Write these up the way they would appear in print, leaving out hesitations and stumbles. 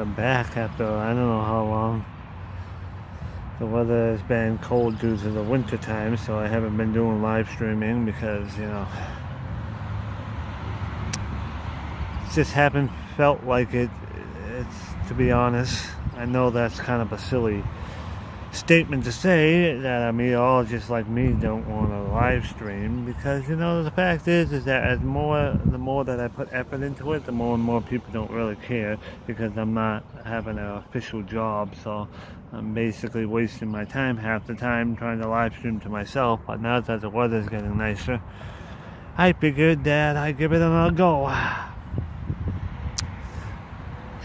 I'm back after I don't know how long. The weather has been cold due to the winter time, so I haven't been doing live streaming because, you know, it just felt like it. It's, to be honest, I know that's kind of a silly statement to say, that a meteorologist like me don't want to live stream, because, you know, the fact is that the more that I put effort into it, the more and more people don't really care, because I'm not having an official job, so I'm basically wasting my time half the time trying to live stream to myself. But now that the weather's getting nicer, I figured that I'd give it a go.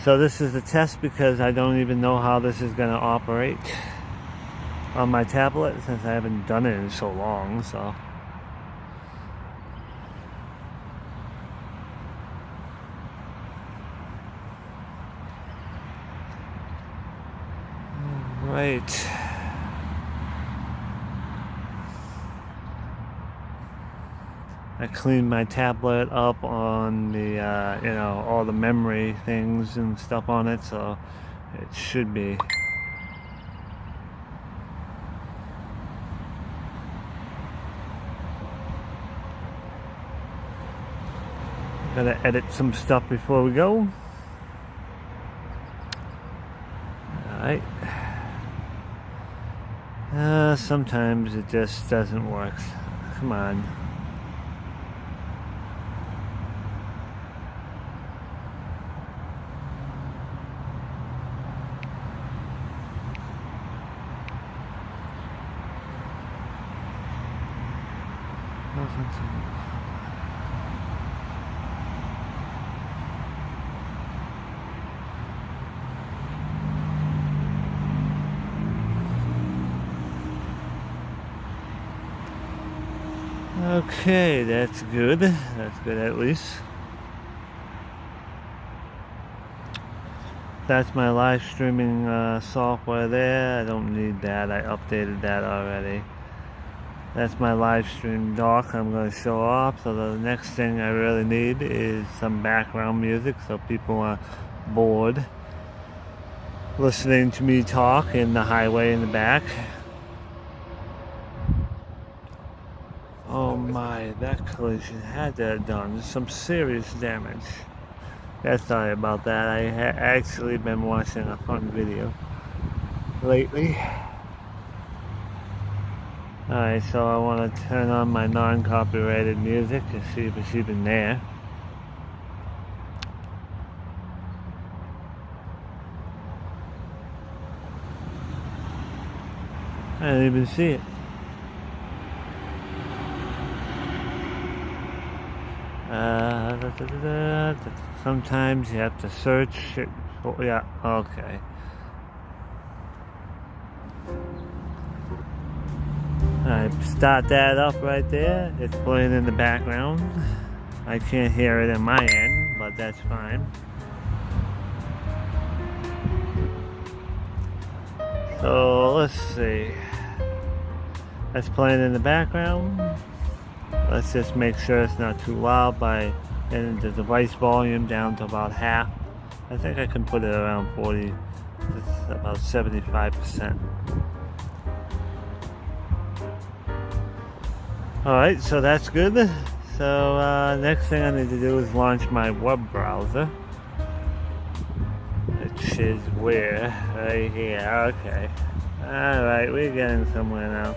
So this is a test because I don't even know how this is going to operate on my tablet, since I haven't done it in so long, so. Right. I cleaned my tablet up on the, you know, all the memory things and stuff on it, so it should be. Gotta edit some stuff before we go. Alright. Sometimes it just doesn't work. Come on. Okay, that's good. That's good at least. That's my live streaming software there. I don't need that. I updated that already. That's my live stream dock I'm going to show off. So the next thing I really need is some background music, so people are bored listening to me talk in the highway in the back. Oh my, that collision had that done. Some serious damage. Yeah, sorry about that. I actually been watching a fun video lately. Alright, so I want to turn on my non-copyrighted music to see if it's even there. I didn't even see it. Sometimes you have to search it. Oh, yeah, okay. I start that up right there. It's playing in the background. I can't hear it in my end, but that's fine. So let's see. That's playing in the background. Let's just make sure it's not too loud by getting the device volume down to about half. I think I can put it around 40, it's about 75%. Alright, so that's good. So next thing I need to do is launch my web browser, which is where? Right here, okay. Alright, we're getting somewhere now.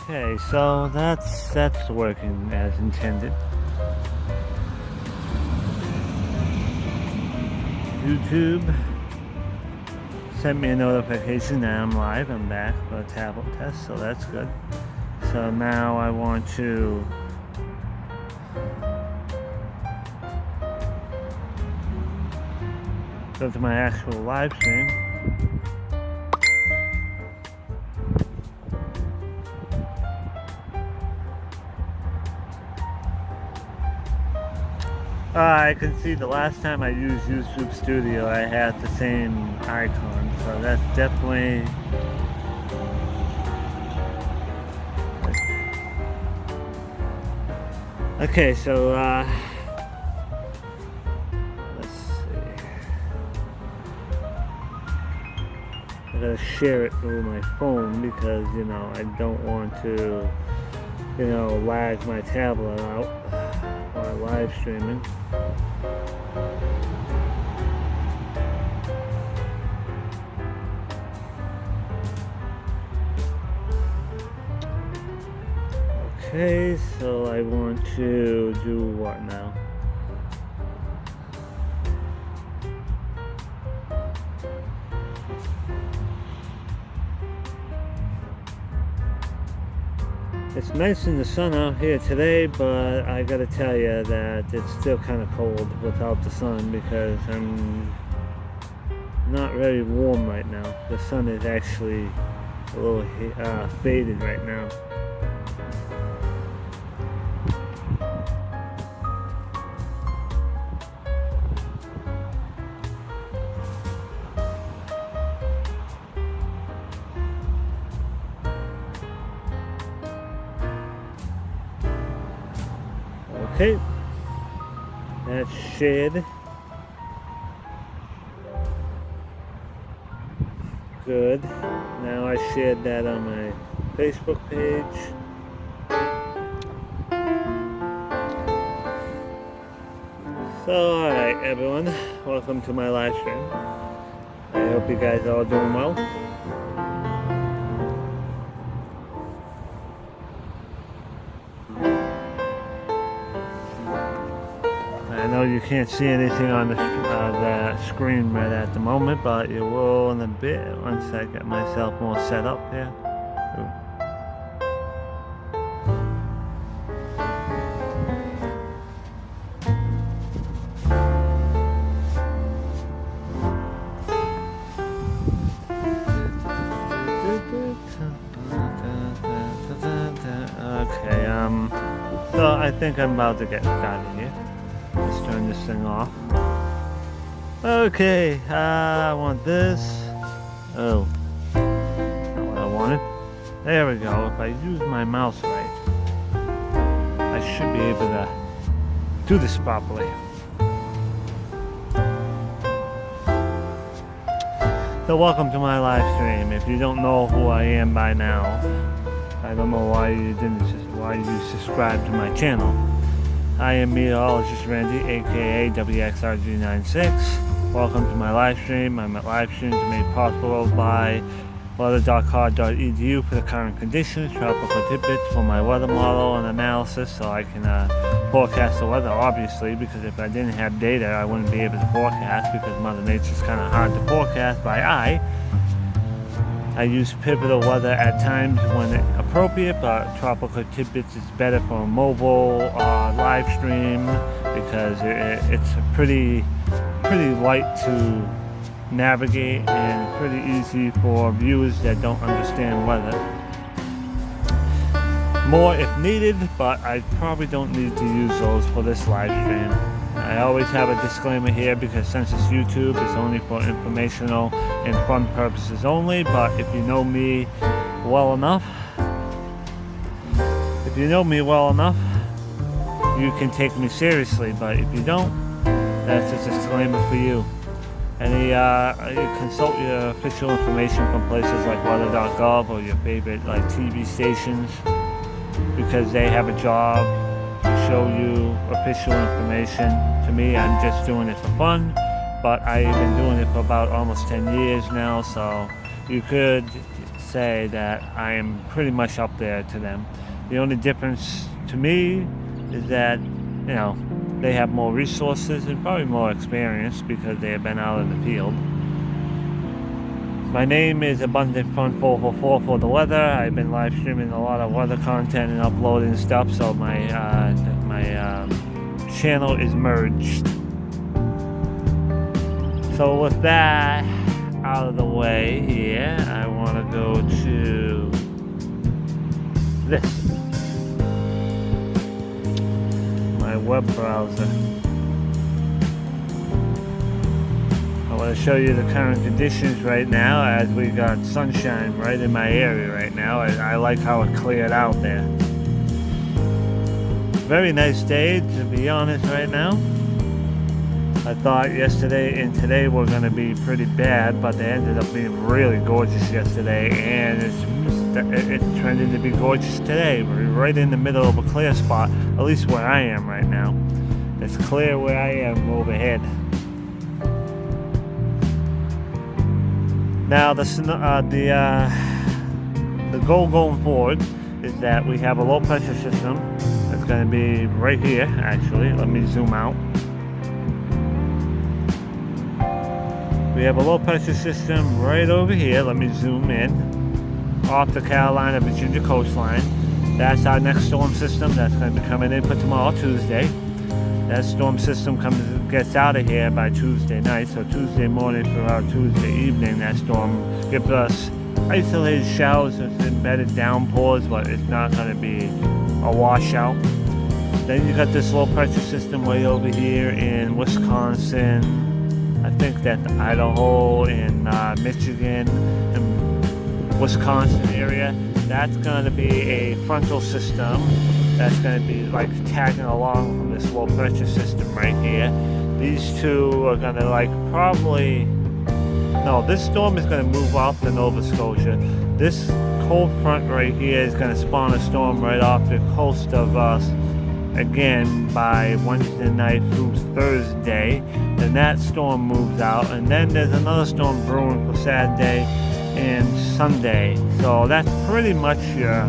Okay, so that's working as intended. YouTube sent me a notification that I'm live. I'm back for a tablet test, so that's good. So now I want to go to my actual live stream. I can see the last time I used YouTube Studio, I had the same icon, so that's definitely... Okay, so let's see. I gotta share it through my phone because, you know, I don't want to, you know, lag my tablet out while live streaming. Okay, so I want to do what now? It's nice in the sun out here today, but I gotta tell you that it's still kind of cold without the sun because I'm not very warm right now. The sun is actually a little faded right now. Okay, that's shared. Good. Now I shared that on my Facebook page. So, alright everyone, welcome to my live stream. I hope you guys are all doing well. I know you can't see anything on the screen right at the moment, but you will in a bit once I get myself more set up here. Okay, so I think I'm about to get started here. Let's turn this thing off. Okay, I want this. Oh, not what I wanted. There we go. If I use my mouse right, I should be able to do this properly. So welcome to my live stream. If you don't know who I am by now, I don't know why you subscribed to my channel. I am meteorologist Randy, aka WXRG96. Welcome to my live stream. My live streams are made possible by weather.cod.edu for the current conditions, tropical tidbits for my weather model and analysis, so I can forecast the weather, obviously, because if I didn't have data, I wouldn't be able to forecast because Mother Nature's kind of hard to forecast by eye. I use pivotal weather at times when appropriate, but tropical tidbits is better for a mobile live stream because it's pretty light to navigate and pretty easy for viewers that don't understand weather. More if needed, but I probably don't need to use those for this live stream. I always have a disclaimer here because since it's YouTube, it's only for informational and fun purposes only, but if you know me well enough, you can take me seriously, but if you don't, that's a disclaimer for you. You consult your official information from places like weather.gov or your favorite like TV stations because they have a job to show you official information. To me, I'm just doing it for fun, but I've been doing it for about almost 10 years now, so you could say that I am pretty much up there to them. The only difference to me is that, you know, they have more resources and probably more experience because they have been out in the field. My name is Abundant Fun 444 for the weather. I've been live streaming a lot of weather content and uploading stuff, so my channel is merged. So with that out of the way here, I want to go to this, my web browser. I want to show you the current conditions right now, as we got sunshine right in my area right now. I like how it cleared out there. Very nice day, to be honest, right now. I thought yesterday and today were going to be pretty bad, but they ended up being really gorgeous yesterday, and it's trending to be gorgeous today. We're right in the middle of a clear spot, at least where I am right now. It's clear where I am overhead. Now the goal going forward is that we have a low pressure system that's going to be right here. Actually, let me zoom out. We have a low pressure system right over here. Let me zoom in off the Carolina Virginia coastline. That's our next storm system that's going to be coming in for tomorrow, Tuesday. That storm system gets out of here by Tuesday night, so Tuesday morning throughout Tuesday evening, that storm gives us isolated showers with embedded downpours, but it's not going to be a washout. Then you got this low pressure system way over here in Wisconsin. I think that Idaho and Michigan and Wisconsin area. That's going to be a frontal system that's going to be like tagging along from this low pressure system right here. These two are going to this storm is going to move off to Nova Scotia. This cold front right here is going to spawn a storm right off the coast of us again by Wednesday night through Thursday. Then that storm moves out, and then there's another storm brewing for Saturday and Sunday. So that's pretty much your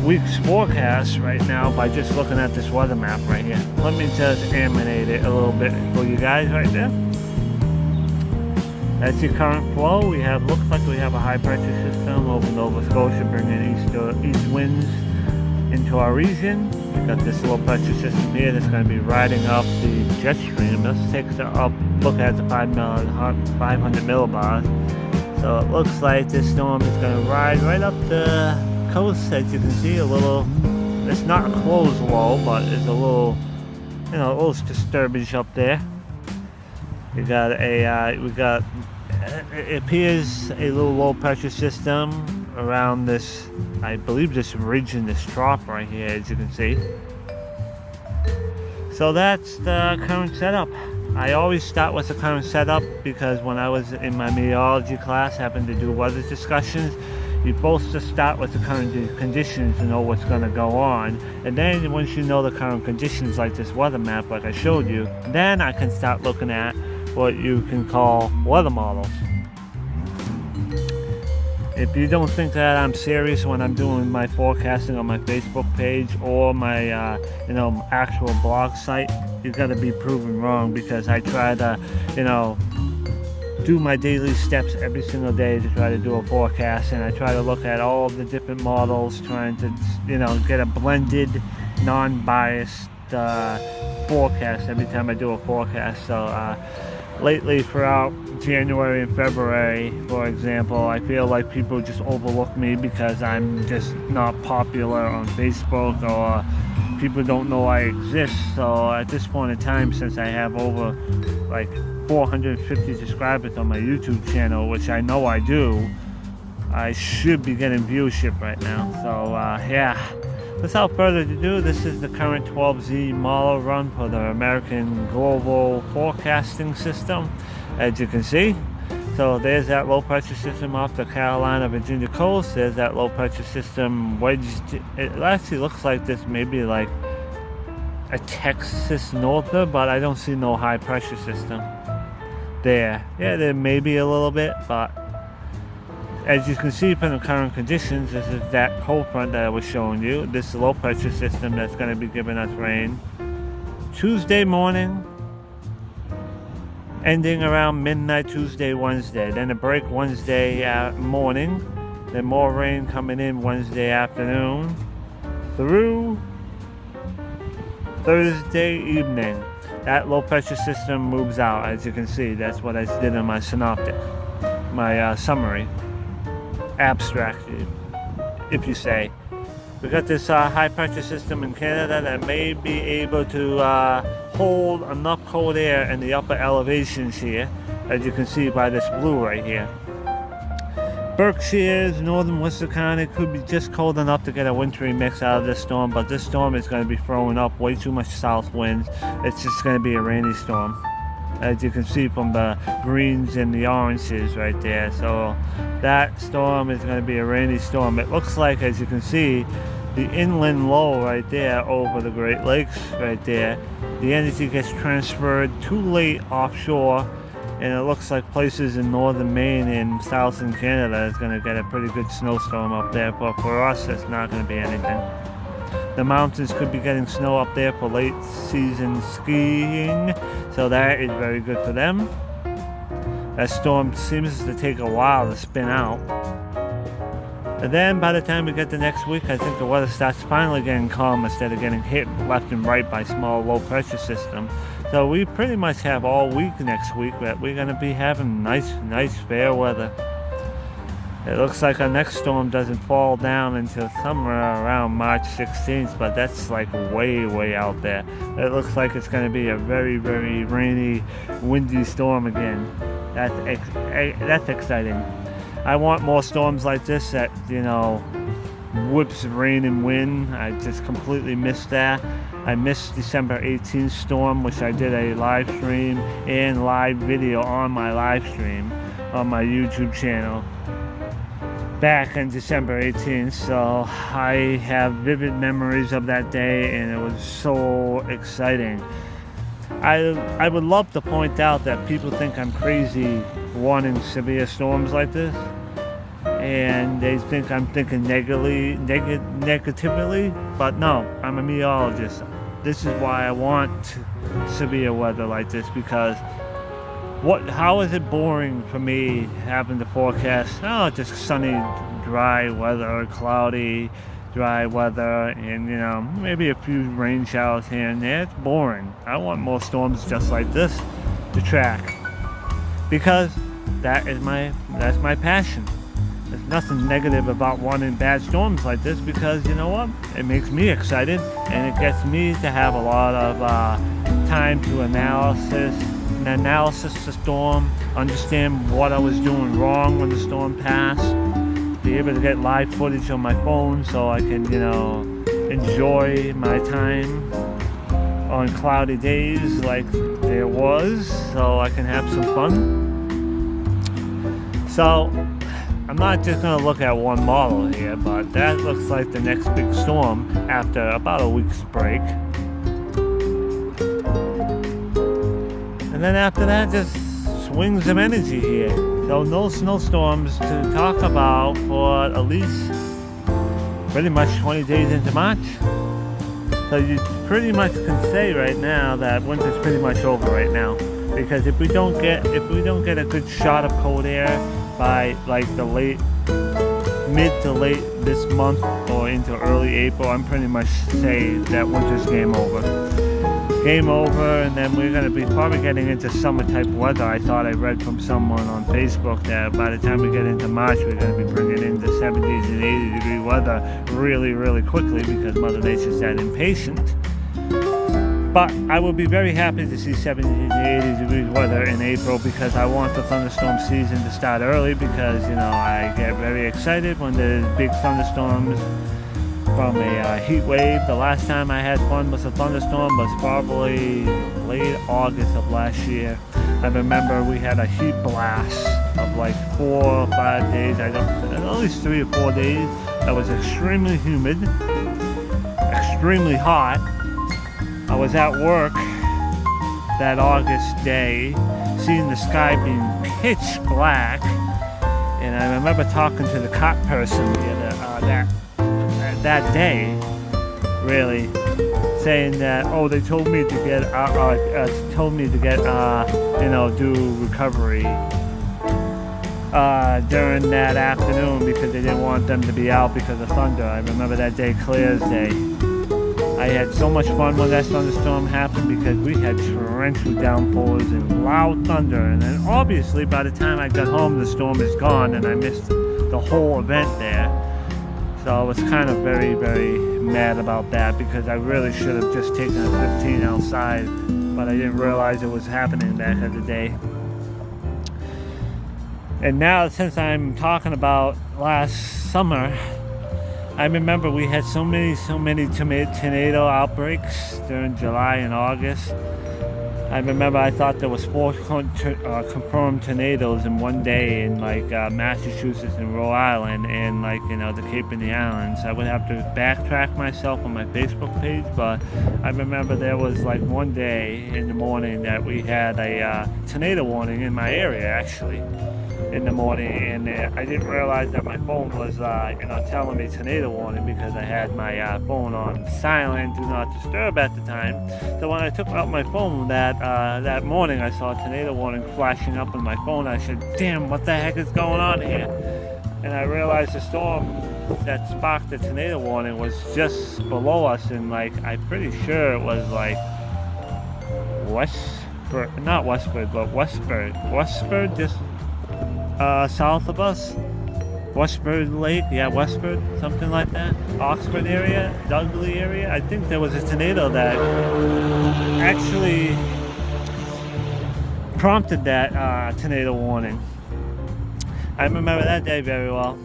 week's forecast right now by just looking at this weather map right here. Let me just animate it a little bit for you guys right there. That's your current flow. Looks like we have a high pressure system over Nova Scotia bringing east winds into our region. We got this low pressure system here that's going to be riding up the jet stream. Let's take a look at the 500 millibars. So it looks like this storm is going to ride right up the coast. As you can see, it's not a closed low, but it's a little disturbance up there. It appears a little low pressure system around this, I believe this region, this trough right here, as you can see. So that's the current setup. I always start with the current setup because when I was in my meteorology class having to do weather discussions, you're supposed to start with the current conditions to know what's going to go on. And then once you know the current conditions, like this weather map like I showed you, then I can start looking at what you can call weather models. If you don't think that I'm serious when I'm doing my forecasting on my Facebook page or my actual blog site, you've got to be proven wrong, because I try to do my daily steps every single day to try to do a forecast, and I try to look at all of the different models, trying to get a blended, non-biased forecast every time I do a forecast. So lately, throughout January and February, for example, I feel like people just overlook me because I'm just not popular on Facebook, or people don't know I exist. So at this point in time, since I have over like 450 subscribers on my YouTube channel, which I know I do, I should be getting viewership right now. So yeah, without further ado, this is the current 12Z model run for the American Global Forecasting System, as you can see. So there's that low pressure system off the Carolina Virginia coast. There's that low pressure system wedged. It actually looks like this maybe like a Texas norther, but I don't see no high pressure system there. Yeah, there may be a little bit, but as you can see from the current conditions, this is that cold front that I was showing you. This is a low pressure system that's going to be giving us rain Tuesday morning, ending around midnight Tuesday, Wednesday. Then a break Wednesday morning. Then more rain coming in Wednesday afternoon through Thursday evening. that low pressure system moves out. As you can see, that's what I did in my synoptic, my summary, abstract, if you say. We got this high pressure system in Canada that may be able to hold enough cold air in the upper elevations here, as you can see by this blue right here. Berkshire's, northern Worcester County could be just cold enough to get a wintry mix out of this storm, but this storm is going to be throwing up way too much south winds. It's just going to be a rainy storm, as you can see from the greens and the oranges right there. So that storm is going to be a rainy storm. It looks like, as you can see, the inland low right there over the Great Lakes right there, the energy gets transferred too late offshore, and it looks like places in northern Maine and southern Canada is going to get a pretty good snowstorm up there, but for us it's not going to be anything. The mountains could be getting snow up there for late season skiing, so that is very good for them. That storm seems to take a while to spin out. And then by the time we get to next week, I think the weather starts finally getting calm instead of getting hit left and right by small low pressure systems. So we pretty much have all week next week that we're going to be having nice fair weather. It looks like our next storm doesn't fall down until somewhere around March 16th, but that's like way out there. It looks like it's going to be a very rainy, windy storm again. That's exciting. I want more storms like this that, you know, whips rain and wind. I just completely missed that. I missed December 18th storm, which I did a live stream and live video on my live stream on my YouTube channel back on December 18th. So I have vivid memories of that day, and it was so exciting. I would love to point out that people think I'm crazy wanting severe storms like this, and they think I'm thinking negatively, but no, I'm a meteorologist. This is why I want severe weather like this, because how is it boring for me having to forecast, just sunny, dry weather, cloudy, dry weather, and, you know, maybe a few rain showers here and there. It's boring. I want more storms just like this to track, because that's my passion. There's nothing negative about wanting bad storms like this, because, you know what, it makes me excited, and it gets me to have a lot of time to analysis the storm, understand what I was doing wrong when the storm passed, be able to get live footage on my phone so I can, you know, enjoy my time on cloudy days like there was, so I can have some fun. So I'm not just going to look at one model here, but that looks like the next big storm after about a week's break. And then after that, just swings of energy here. So no snowstorms to talk about for at least pretty much 20 days into March. So you pretty much can say right now that winter's pretty much over right now, because if we don't get a good shot of cold air by like the mid to late this month or into early April, I'm pretty much say that winter's game over. Game over, and then we're going to be probably getting into summer type weather. I thought I read from someone on Facebook that by the time we get into March, we're going to be bringing into 70s and 80 degree weather really quickly, because Mother Nature's that impatient. But I will be very happy to see 70 to 80 degrees weather in April, because I want the thunderstorm season to start early, because, you know, I get very excited when there's big thunderstorms from a heat wave. The last time I had fun with a thunderstorm was probably late August of last year. I remember we had a heat blast of like 4 or 5 days, at least 3 or 4 days, that was extremely humid, extremely hot. I was at work that August day, seeing the sky being pitch black, and I remember talking to the cop person that day, really, saying that, they told me to get do recovery during that afternoon, because they didn't want them to be out because of thunder. I remember that day clear as day. I I had so much fun when that thunderstorm happened because we had torrential downpours and loud thunder, and then obviously by the time I got home the storm is gone and I missed the whole event there. So I was kind of very, very mad about that because I really should have just taken a 15 outside, but I didn't realize it was happening that other day. And now, since I'm talking about last summer, I remember we had so many tornado outbreaks during July and August. I remember I thought there was 4 confirmed tornadoes in one day in like Massachusetts and Rhode Island and like, you know, the Cape and the Islands. I would have to backtrack myself on my Facebook page, but I remember there was like one day in the morning that we had a tornado warning in my area actually in the morning, and I didn't realize that my phone was telling me tornado warning because I had my phone on silent, do not disturb at the time. So when I took out my phone that morning, I saw a tornado warning flashing up on my phone. I said, damn, what the heck is going on here? And I realized the storm that sparked the tornado warning was just below us, and like I'm pretty sure it was like Westford, just south of us. Westford Lake, yeah, Westford, something like that. Oxford area, Dudley area. I think there was a tornado that actually prompted that tornado warning. I remember that day very well.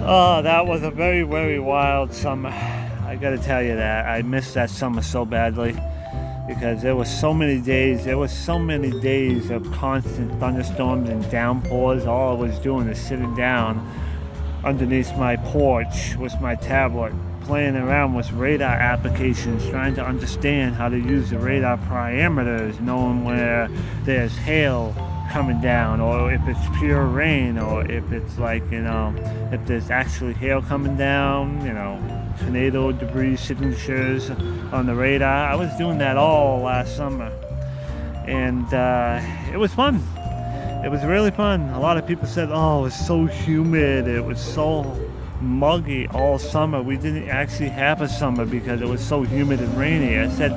Oh, that was a very, very wild summer. I gotta tell you that. I missed that summer so badly because there was so many days of constant thunderstorms and downpours. All I was doing is sitting down underneath my porch with my tablet, playing around with radar applications, trying to understand how to use the radar parameters, knowing where there's hail coming down, or if it's pure rain, or if it's like, you know, if there's actually hail coming down, you know, tornado debris signatures on the radar. I was doing that all last summer, and it was fun. It was really fun. A lot of people said, oh, it was so humid, it was so muggy all summer. We didn't actually have a summer because it was so humid and rainy. I said,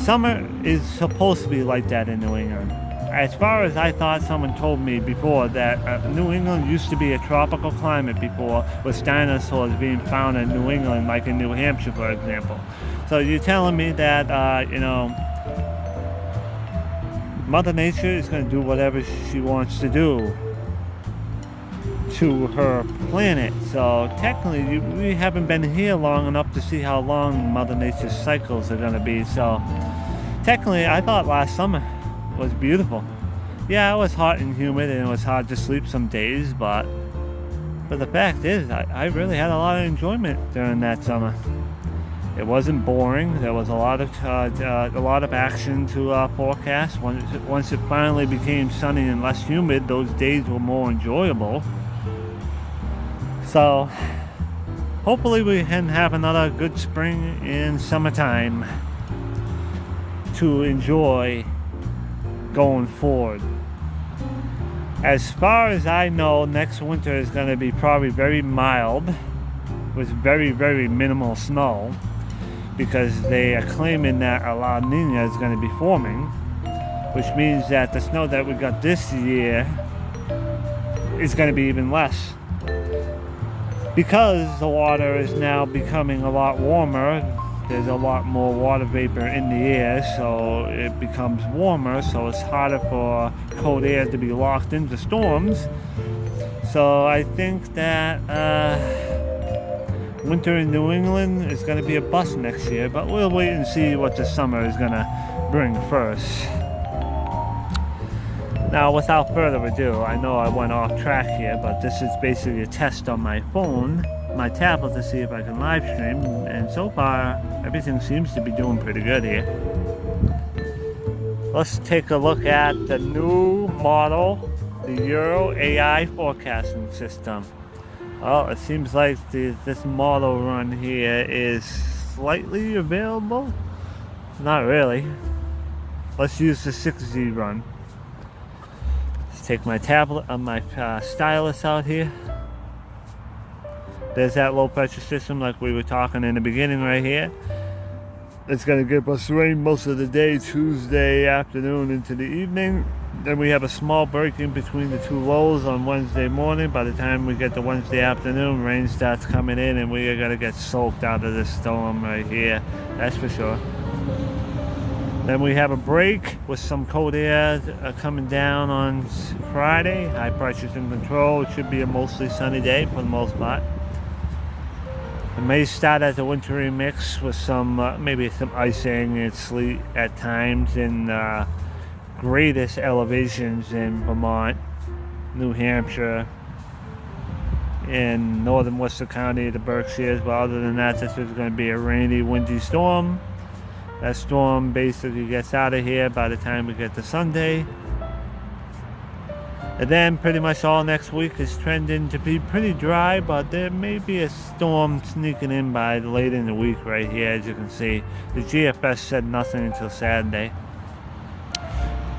summer is supposed to be like that in New England. As far as I thought, someone told me before that New England used to be a tropical climate before, with dinosaurs being found in New England, like in New Hampshire, for example. So you're telling me that, Mother Nature is going to do whatever she wants to do to her planet. So technically, we haven't been here long enough to see how long Mother Nature's cycles are going to be. So technically, I thought last summer was beautiful. Yeah, it was hot and humid and it was hard to sleep some days, but the fact is I really had a lot of enjoyment during that summer. It wasn't boring. There was a lot of action to forecast. Once it finally became sunny and less humid, those days were more enjoyable. So hopefully we can have another good spring and summertime to enjoy going forward. As far as I know, next winter is going to be probably very mild with very, very minimal snow, because they are claiming that a La Nina is going to be forming, which means that the snow that we got this year is going to be even less. Because the water is now becoming a lot warmer, there's a lot more water vapor in the air, so it becomes warmer, so it's harder for cold air to be locked into storms. So I think that winter in New England is going to be a bust next year, but we'll wait and see what the summer is going to bring first. Now, without further ado, I know I went off track here, but this is basically a test on my phone, my tablet, to see if I can live stream, and so far everything seems to be doing pretty good here. Let's take a look at the new model, the Euro AI forecasting system. Well, it seems like this model run here is slightly available. Not really. Let's use the 6Z run. Let's take my tablet and my stylus out here. There's that low pressure system like we were talking in the beginning right here. It's going to give us rain most of the day, Tuesday afternoon into the evening. Then we have a small break in between the two lows on Wednesday morning. By the time we get to Wednesday afternoon, rain starts coming in and we are going to get soaked out of this storm right here. That's for sure. Then we have a break with some cold air coming down on Friday. High pressure's in control. It should be a mostly sunny day for the most part. It may start as a wintry mix with some maybe some icing and sleet at times in greatest elevations in Vermont, New Hampshire, in northern Worcester County, the Berkshires. But other than that, this is going to be a rainy, windy storm. That storm basically gets out of here by the time we get to Sunday. And then pretty much all next week is trending to be pretty dry, but there may be a storm sneaking in by late in the week right here. As you can see, the GFS said nothing until Saturday,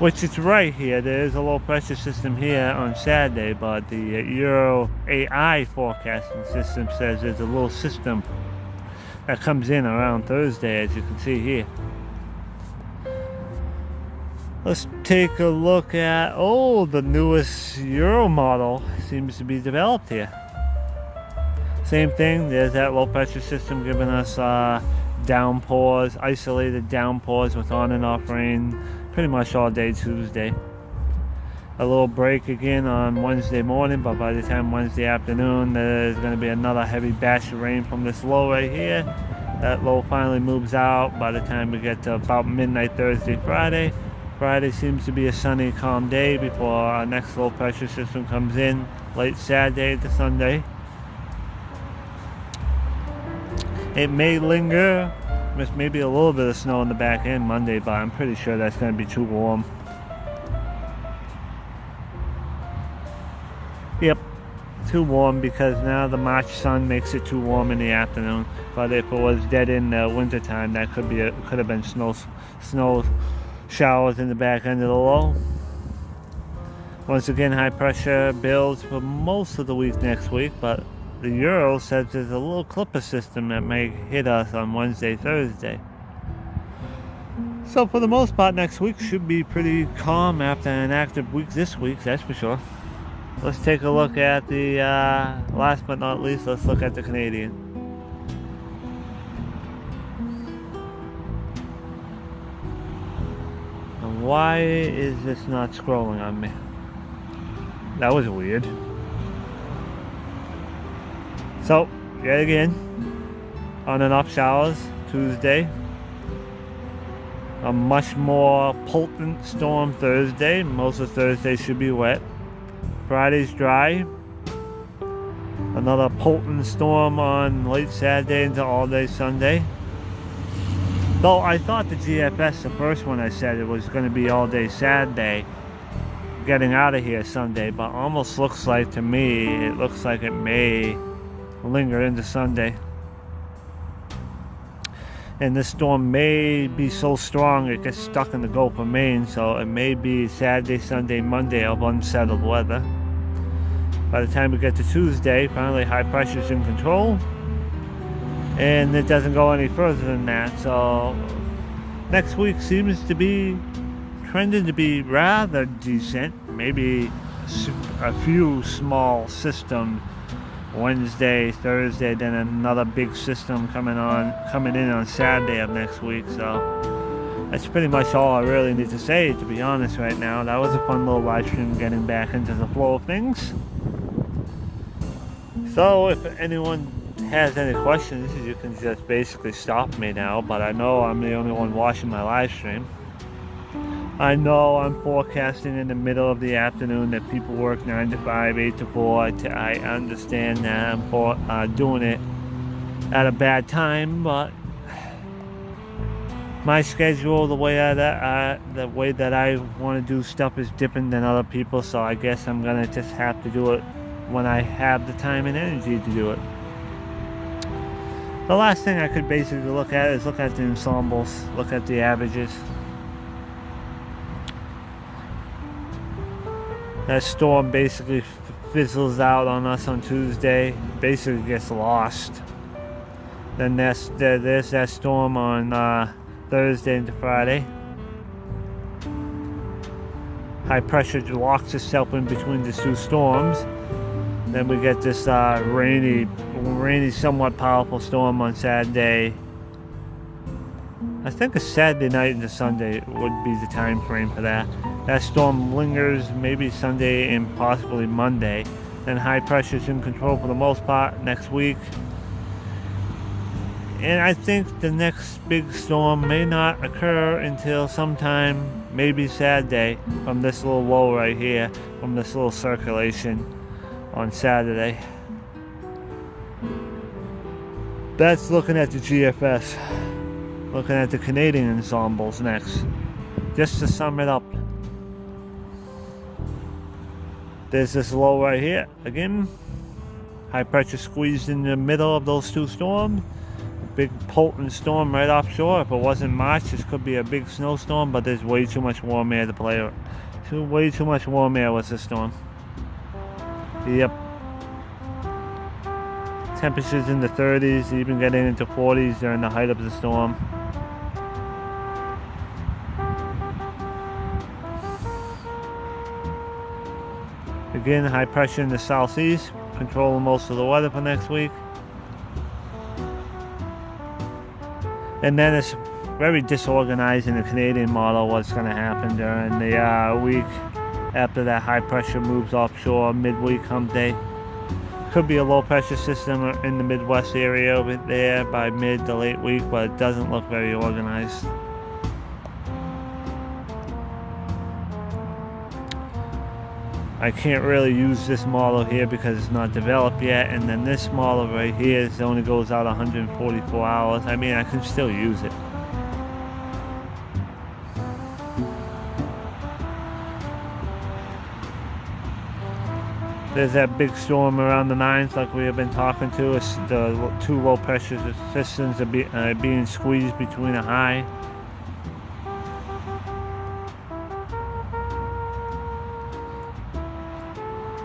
which is right here. There is a low pressure system here on Saturday, but the Euro AI forecasting system says there's a little system that comes in around Thursday, as you can see here. Let's take a look at, the newest Euro model seems to be developed here. Same thing, there's that low pressure system giving us downpours, isolated downpours with on and off rain pretty much all day Tuesday. A little break again on Wednesday morning, but by the time Wednesday afternoon, there's going to be another heavy batch of rain from this low right here. That low finally moves out by the time we get to about midnight Thursday, Friday. Friday seems to be a sunny, calm day before our next low pressure system comes in late Saturday to Sunday. It may linger, with maybe a little bit of snow in the back end Monday, but I'm pretty sure that's going to be too warm. Yep, too warm, because now the March sun makes it too warm in the afternoon. But if it was dead in the winter time, that could have been snow showers in the back end of the low. Once again, high pressure builds for most of the week next week, but the Euro says there's a little clipper system that may hit us on Wednesday, Thursday. So for the most part, next week should be pretty calm after an active week this week, that's for sure. Let's take a look at the, last but not least, let's look at the Canadian. Why is this not scrolling on me? That was weird. So, yet again, on and off showers Tuesday. A much more potent storm Thursday. Most of Thursday should be wet. Friday's dry. Another potent storm on late Saturday into all day Sunday. Though I thought the GFS, the first one I said, it was going to be all day Saturday, getting out of here Sunday, but almost looks like to me, it looks like it may linger into Sunday. And this storm may be so strong it gets stuck in the Gulf of Maine, so it may be Saturday, Sunday, Monday of unsettled weather. By the time we get to Tuesday, finally high pressure's in control. And it doesn't go any further than that. So next week seems to be trending to be rather decent. Maybe a few small systems Wednesday, Thursday, then another big system coming in on Saturday of next week. So that's pretty much all I really need to say, to be honest, right now. That was a fun little live stream, getting back into the flow of things. So if anyone has any questions, you can just basically stop me now, but I know I'm the only one watching my live stream. I know I'm forecasting in the middle of the afternoon that people work 9 to 5, 8 to 4. I understand that I'm doing it at a bad time, but my schedule, the way that I want to do stuff is different than other people, so I guess I'm gonna just have to do it when I have the time and energy to do it. The last thing I could basically look at is look at the ensembles, look at the averages. That storm basically fizzles out on us on Tuesday, basically gets lost. Then there's that storm on Thursday into Friday. High pressure locks itself in between the two storms. Then we get this rainy, somewhat powerful storm on Saturday. I think a Saturday night into Sunday would be the time frame for that. That storm lingers maybe Sunday and possibly Monday. Then high pressure is in control for the most part next week. And I think the next big storm may not occur until sometime, maybe Saturday, from this little low right here, from this little circulation on Saturday. That's looking at the GFS. Looking at the Canadian ensembles next. Just to sum it up. There's this low right here. Again, high pressure squeezed in the middle of those two storms. Big potent storm right offshore. If it wasn't March, this could be a big snowstorm, but there's way too much warm air to play with. Way too much warm air with this storm. Yep. Temperatures in the 30s, even getting into 40s during the height of the storm. Again, high pressure in the southeast, controlling most of the weather for next week. And then it's very disorganized in the Canadian model what's going to happen during the week after that high pressure moves offshore, midweek hump day. Could be a low pressure system in the Midwest area over there by mid to late week, but it doesn't look very organized. I can't really use this model here because it's not developed yet, and then this model right here only goes out 144 hours. I mean, I can still use it. There's that big storm around the 9th like we have been talking to. It's the two low pressure systems are being squeezed between a high.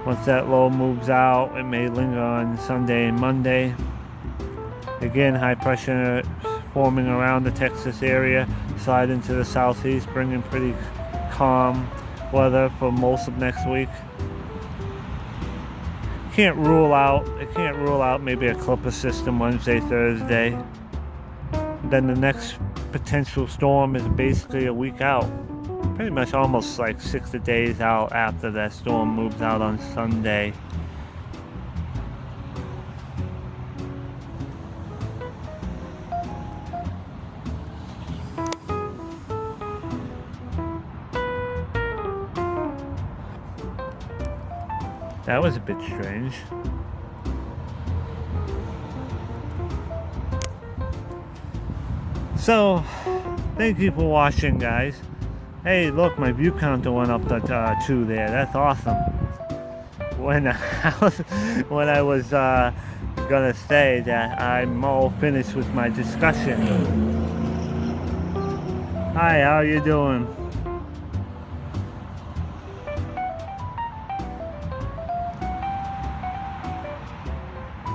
Once that low moves out, it may linger on Sunday and Monday. Again, high pressure forming around the Texas area, slide into the southeast, bringing pretty calm weather for most of next week. It can't rule out maybe a Clipper system Wednesday, Thursday. Then the next potential storm is basically a week out. Pretty much almost like 6 days out after that storm moves out on Sunday. That was a bit strange. So, thank you for watching, guys. Hey, look, my view counter went up to 2 there. That's awesome. When I was gonna say that I'm all finished with my discussion. Hi, how you doing?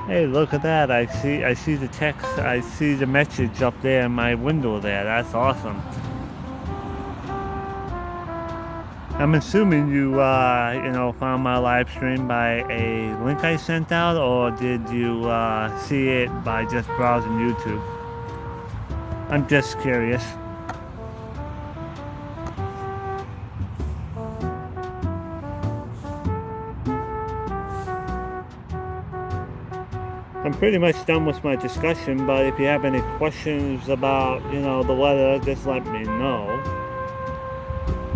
Hey, look at that. I see the text. I see the message up there in my window there. That's awesome. I'm assuming you found my live stream by a link I sent out, or did you see it by just browsing YouTube? I'm just curious. I'm pretty much done with my discussion, but if you have any questions about, the weather, just let me know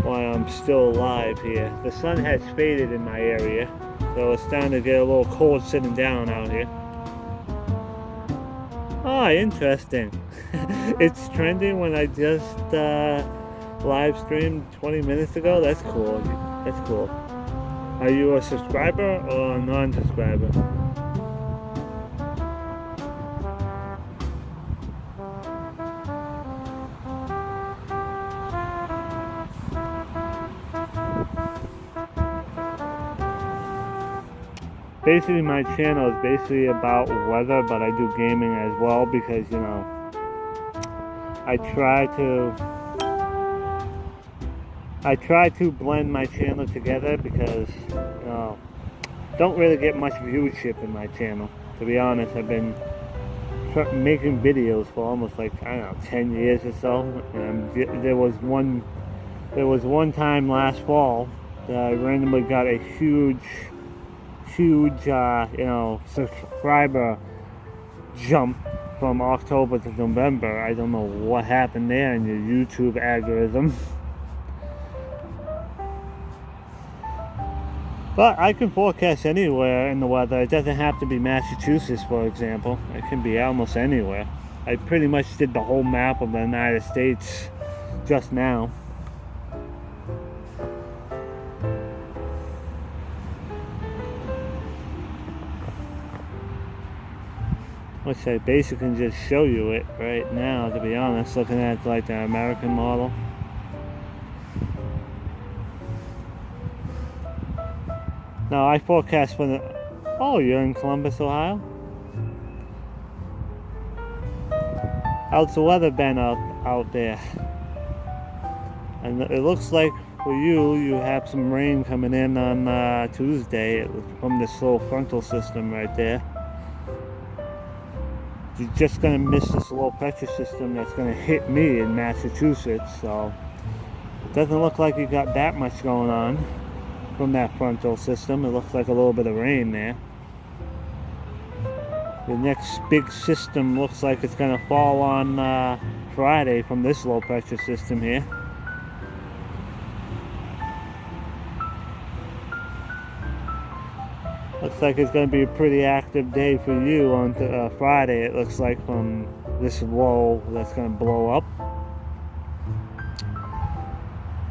while I'm still live here. The sun has faded in my area, so it's starting to get a little cold sitting down out here. Ah, interesting. It's trending when I just live streamed 20 minutes ago. That's cool. That's cool. Are you a subscriber or a non-subscriber? basically my channel is basically about weather, but I do gaming as well, because, you know, I try to blend my channel together, because, you know, don't really get much viewership in my channel. To be honest, I've been making videos for almost, like, I don't know, 10 years or so. And there was one time last fall that I randomly got a huge you know, subscriber jump from October to November. I don't know what happened there in your YouTube algorithm. But I can forecast anywhere in the weather. It doesn't have to be Massachusetts, for example. It can be almost anywhere. I pretty much did the whole map of the United States just now. Which I basically can just show you it right now, to be honest, looking at like the American model. Now I forecast for the... Oh, you're in Columbus, Ohio? How's the weather been out there? And it looks like for you have some rain coming in on Tuesday from this low frontal system right there. You're just going to miss this low pressure system that's going to hit me in Massachusetts, so it doesn't look like you got that much going on from that frontal system. It looks like a little bit of rain there. The next big system looks like it's going to fall on Friday from this low pressure system here. Looks like it's going to be a pretty active day for you on Friday. It looks like from this low that's going to blow up.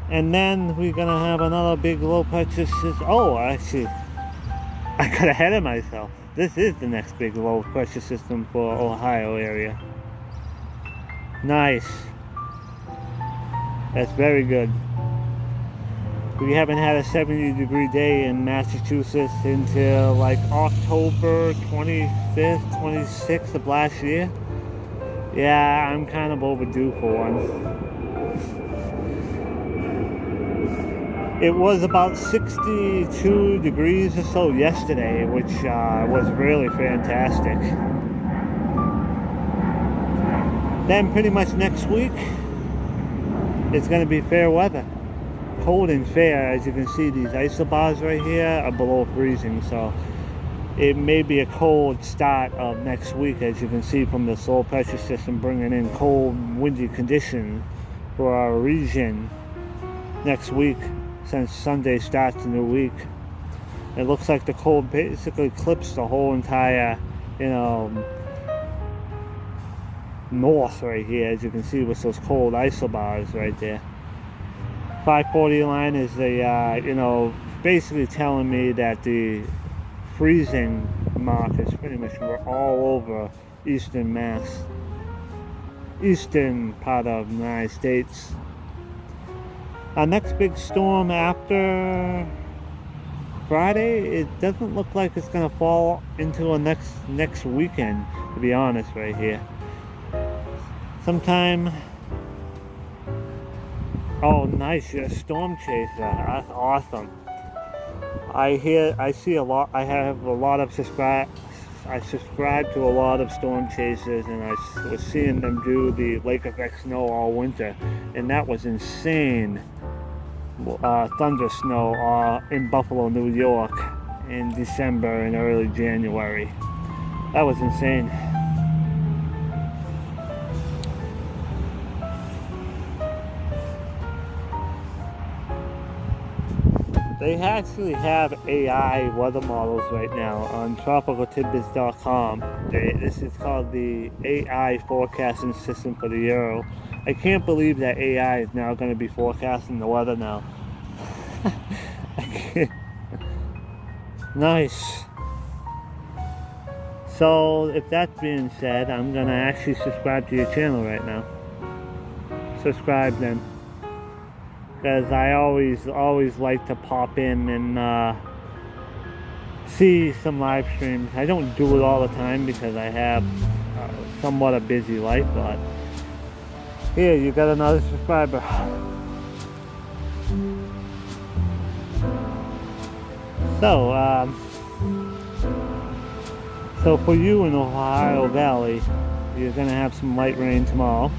And then we're going to have another big low pressure system. Oh, actually, I got ahead of myself. This is the next big low pressure system for Ohio area. Nice. That's very good. We haven't had a 70-degree day in Massachusetts until like October 25th, 26th of last year. Yeah, I'm kind of overdue for one. It was about 62 degrees or so yesterday, which was really fantastic. Then pretty much next week, it's going to be fair weather. Cold and fair. As you can see, these isobars right here are below freezing, so it may be a cold start of next week, as you can see from this low pressure system bringing in cold, windy conditions for our region next week, since Sunday starts a new week. It looks like the cold basically clips the whole entire, you know, north right here, as you can see with those cold isobars right there. 540 line is the, you know, basically telling me that the freezing mark is pretty much all over eastern Mass, eastern part of the United States. Our next big storm after Friday, it doesn't look like it's going to fall into a next weekend, to be honest, right here. Sometime... Oh, nice, you're a storm chaser. That's awesome. I see a lot. I have a lot of I subscribe to a lot of storm chasers, and I was seeing them do the lake effect snow all winter, and that was insane. Thunder snow in Buffalo, New York, in December and early January. That was insane. They actually have AI weather models right now on tropicaltidbits.com. This is called the AI forecasting system for the Euro. I can't believe that AI is now going to be forecasting the weather now. I can't. Nice. So, if that's being said, I'm going to actually subscribe to your channel right now. Subscribe then. Because I always like to pop in and see some live streams. I don't do it all the time because I have somewhat a busy life, but here you got another subscriber. So for you in Ohio Valley, you're gonna have some light rain tomorrow.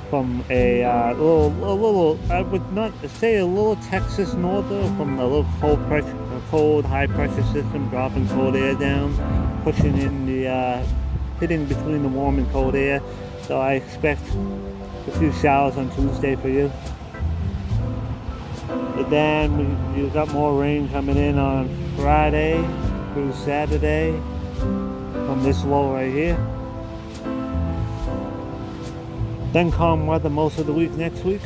From a little, I would not say a little Texas norther, from a little cold high pressure system dropping cold air down, pushing in the, hitting between the warm and cold air. So I expect a few showers on Tuesday for you. But then you got more rain coming in on Friday through Saturday from this low right here. Then calm weather most of the week next week.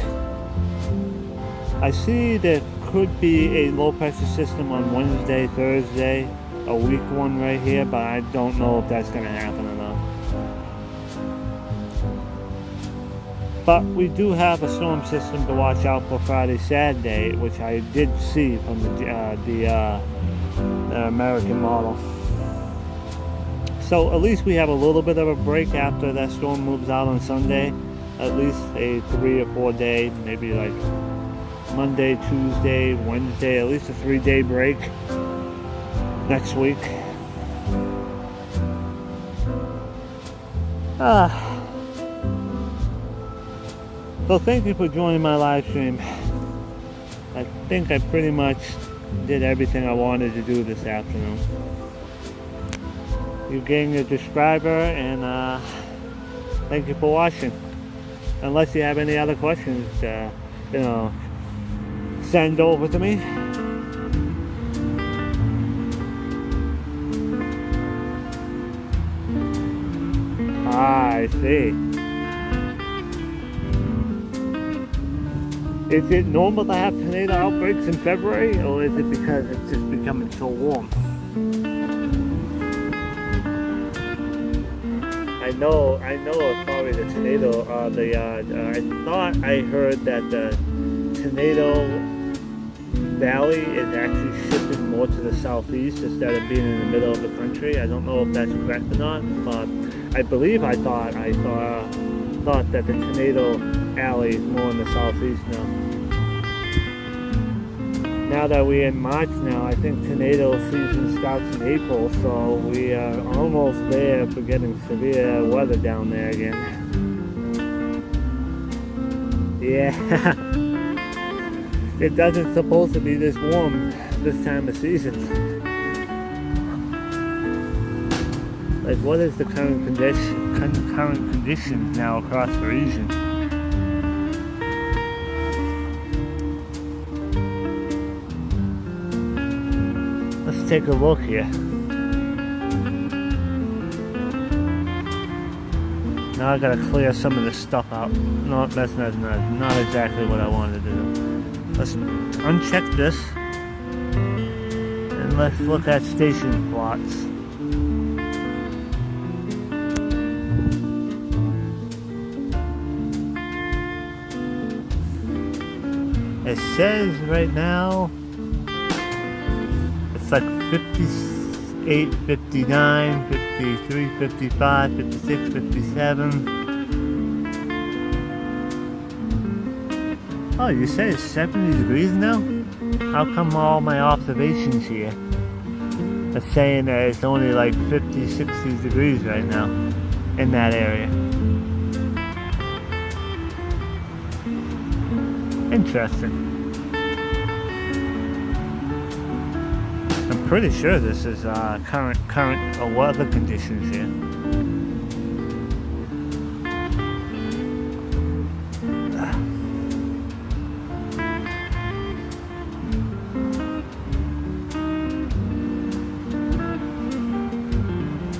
I see there could be a low pressure system on Wednesday, Thursday, a weak one right here, but I don't know if that's going to happen or not. But we do have a storm system to watch out for Friday, Saturday, which I did see from the American model. So at least we have a little bit of a break after that storm moves out on Sunday. At least a 3 or 4 day, maybe like Monday, Tuesday, Wednesday, at least a 3-day break next week. So thank you for joining my live stream. I think I pretty much did everything I wanted to do this afternoon. You gained a subscriber, and thank you for watching. Unless you have any other questions, send over to me. I see. Is it normal to have tornado outbreaks in February, or is it because it's just becoming so warm? I know it's probably the tornado, I thought I heard that the tornado valley is actually shifted more to the southeast instead of being in the middle of the country. I don't know if that's correct or not, but I believe I thought that the tornado alley is more in the southeast now. Now that we're in March now, I think tornado season starts in April, so we are almost there for getting severe weather down there again. Yeah, it doesn't supposed to be this warm this time of season. Like, what is the current conditions now across the region? Let's take a look here. Now I gotta clear some of this stuff out. No, that's not exactly what I wanted to do. Let's uncheck this and let's look at station plots. It says right now it's like 58, 59, 53, 55, 56, 57. Oh, you say it's 70 degrees now? How come all my observations here are saying that it's only like 50, 60 degrees right now in that area? Interesting. I'm pretty sure this is current weather conditions here.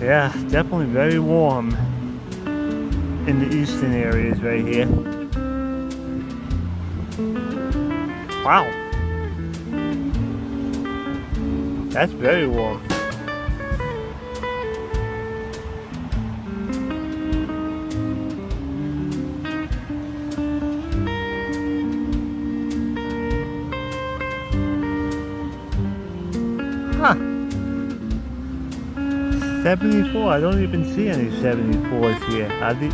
Yeah, definitely very warm in the eastern areas right here. Wow, that's very warm. 74. I don't even see any 74s here.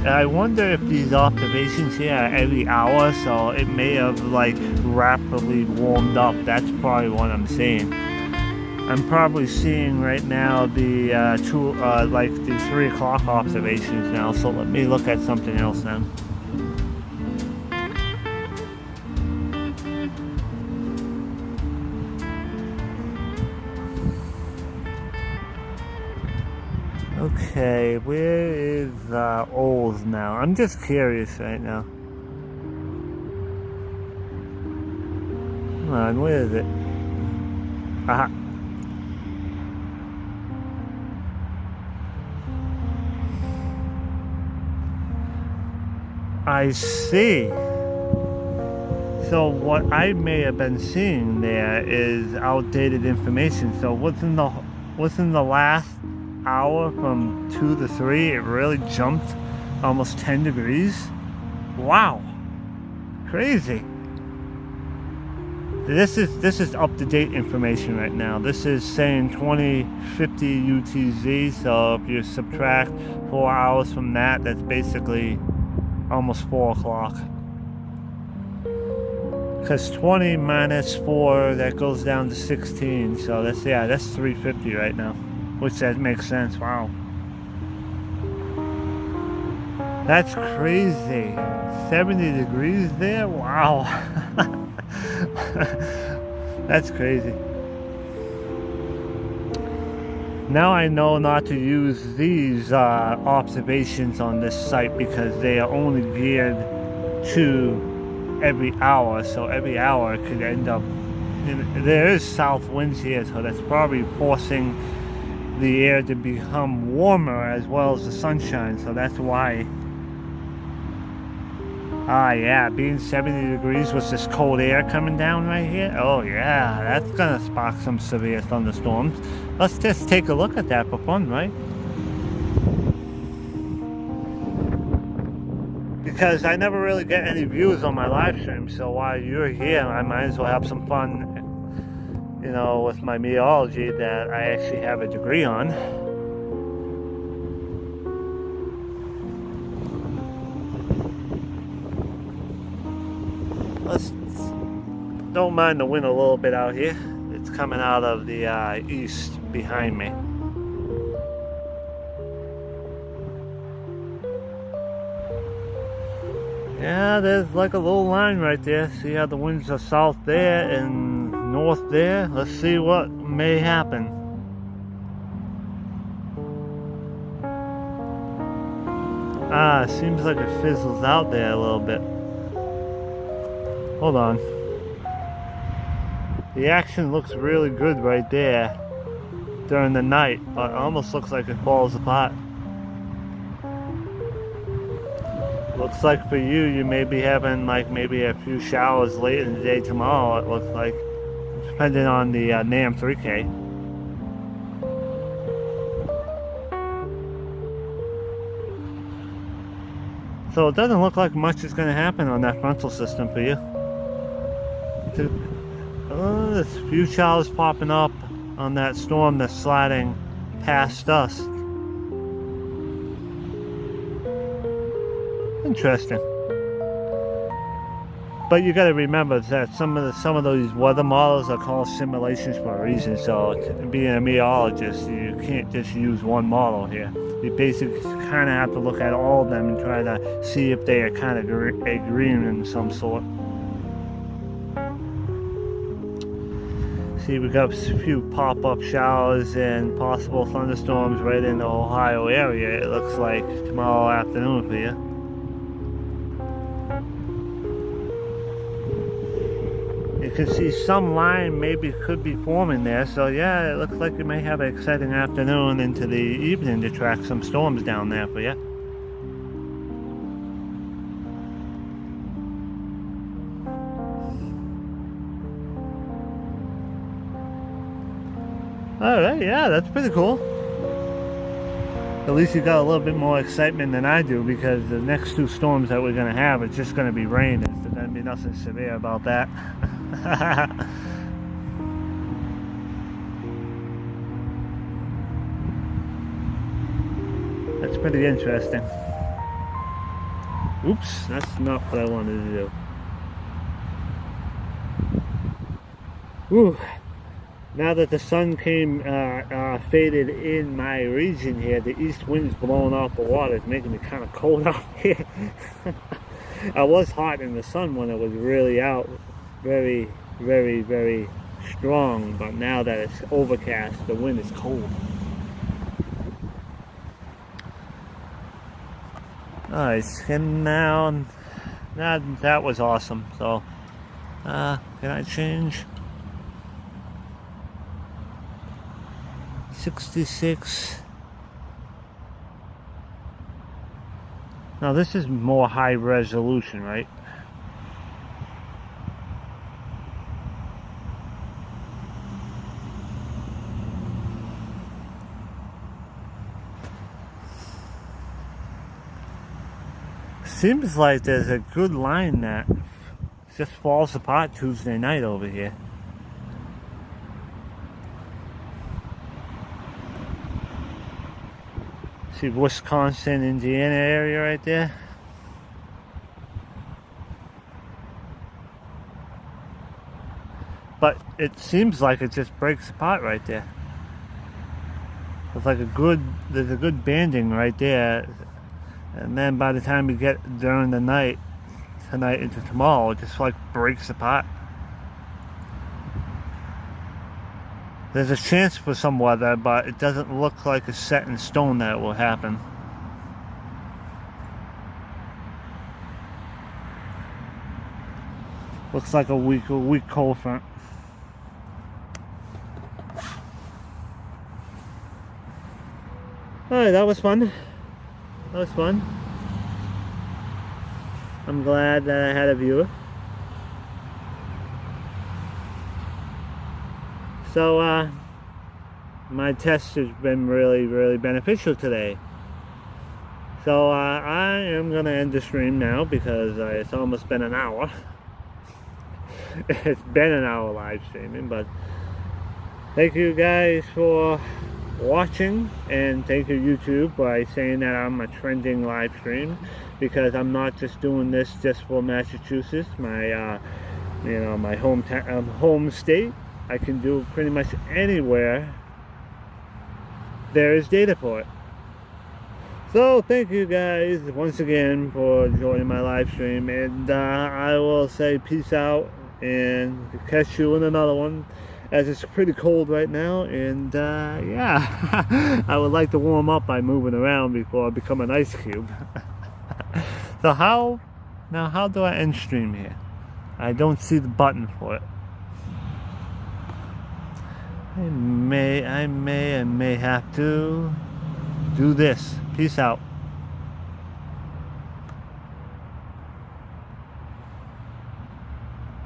I wonder if these observations here are every hour, so it may have like rapidly warmed up. That's probably what I'm seeing. I'm probably seeing right now the like the 3 o'clock observations now. So let me look at something else now. Okay, where is Ols now? I'm just curious right now. Come on, where is it? Aha. I see. So what I may have been seeing there is outdated information. So within the last hour from 2 to 3, it really jumped almost 10 degrees. Wow, crazy. This is up-to-date information right now. This is saying 2050 UTZ, so if you subtract 4 hours from that, that's basically almost 4 o'clock. Because 20 minus 4, that goes down to 16, so that's 350 right now. Which that makes sense. Wow. That's crazy. 70 degrees there? Wow. That's crazy. Now I know not to use these observations on this site because they are only geared to every hour. So every hour it could end up... There is south winds here, so that's probably forcing the air to become warmer as well as the sunshine, so that's why. Yeah, being 70 degrees with this cold air coming down right here. Oh yeah, that's gonna spark some severe thunderstorms. Let's just take a look at that for fun, right? Because I never really get any views on my live stream, so while you're here, I might as well have some fun, you know, with my meteorology that I actually have a degree on. Don't mind the wind a little bit out here. It's coming out of the east behind me. Yeah, there's like a little line right there. See how the winds are south there and north there? Let's see what may happen. Seems like it fizzles out there a little bit. Hold on. The action looks really good right there during the night, but it almost looks like it falls apart. Looks like for you, you may be having like maybe a few showers late in the day tomorrow, it looks like, depending on the NAM 3K. So it doesn't look like much is going to happen on that frontal system for you. There's a few showers popping up on that storm that's sliding past us. Interesting. But you got to remember that some of those weather models are called simulations for a reason. So being a meteorologist, you can't just use one model here. You basically kind of have to look at all of them and try to see if they are kind of agreeing in some sort. See, we got a few pop-up showers and possible thunderstorms right in the Ohio area. It looks like tomorrow afternoon for you. You can see some line maybe could be forming there, so yeah, it looks like you may have an exciting afternoon into the evening to track some storms down there for you. Alright, yeah, that's pretty cool. At least you got a little bit more excitement than I do, because the next 2 storms that we're going to have, it's just going to be rain. There's going to be nothing severe about that. pretty interesting. Oops, that's not what I wanted to do. Whew. Now that the sun came faded in my region here, the east wind's blowing off the water. It's making it kind of cold out here. I was hot in the sun when it was really out, very, very, very strong, but now that it's overcast, the wind is cold. Nice, and now that was awesome. So, can I change? 66. Now this is more high resolution, right? Seems like there's a good line that just falls apart Tuesday night over here. See Wisconsin, Indiana area right there. But it seems like it just breaks apart right there. It's like there's a good banding right there. And then by the time we get during the night, tonight into tomorrow, it just like breaks apart. There's a chance for some weather, but it doesn't look like it's set in stone that it will happen. Looks like a weak cold front. Alright, that was fun. That was fun. I'm glad that I had a viewer. So, my test has been really, really beneficial today. So, I am going to end the stream now because it's almost been an hour. It's been an hour live streaming, but thank you guys for watching, and thank you YouTube by saying that I'm a trending live stream, because I'm not just doing this just for Massachusetts, my my home state. I can do pretty much anywhere there is data for it. So thank you guys once again for joining my live stream, and I will say peace out and catch you in another one, as it's pretty cold right now. And yeah, I would like to warm up by moving around before I become an ice cube. So how do I end stream here? I don't see the button for it. I may have to do this. Peace out.